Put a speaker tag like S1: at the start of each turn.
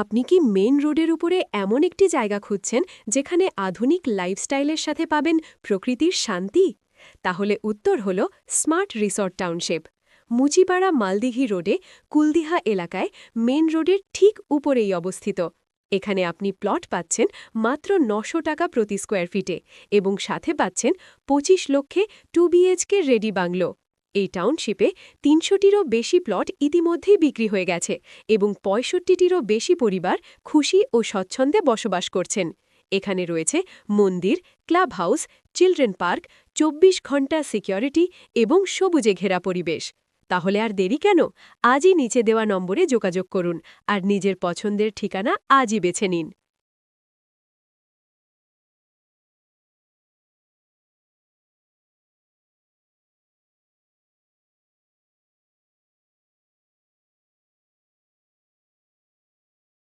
S1: আপনি কি মেইন রোডের উপরে এমন একটি জায়গা খুঁজছেন যেখানে আধুনিক লাইফস্টাইলের সাথে পাবেন প্রকৃতির শান্তি? তাহলে উত্তর হল স্মার্ট রিসর্ট টাউনশিপ। মুচিপাড়া মালদিঘি রোডে কুলদিহা এলাকায় মেইন রোডের ঠিক উপরেই অবস্থিত। এখানে আপনি প্লট পাচ্ছেন মাত্র ৯০০ টাকা প্রতি স্কোয়ার ফিটে এবং সাথে পাচ্ছেন ২৫ লক্ষে 2 BHK রেডি বাংলো। এই টাউনশিপে ৩০০টিরও বেশি প্লট ইতিমধ্যেই বিক্রি হয়ে গেছে এবং ৬৫টিরও বেশি পরিবার খুশি ও স্বচ্ছন্দে বসবাস করছেন। এখানে রয়েছে মন্দির, ক্লাব হাউস, চিলড্রেন পার্ক, ২৪ ঘণ্টা সিকিউরিটি এবং সবুজে ঘেরা পরিবেশ। তাহলে আর দেরি কেন? আজই নিচে দেওয়া নম্বরে যোগাযোগ করুন আর নিজের পছন্দের ঠিকানা আজই বেছে নিন।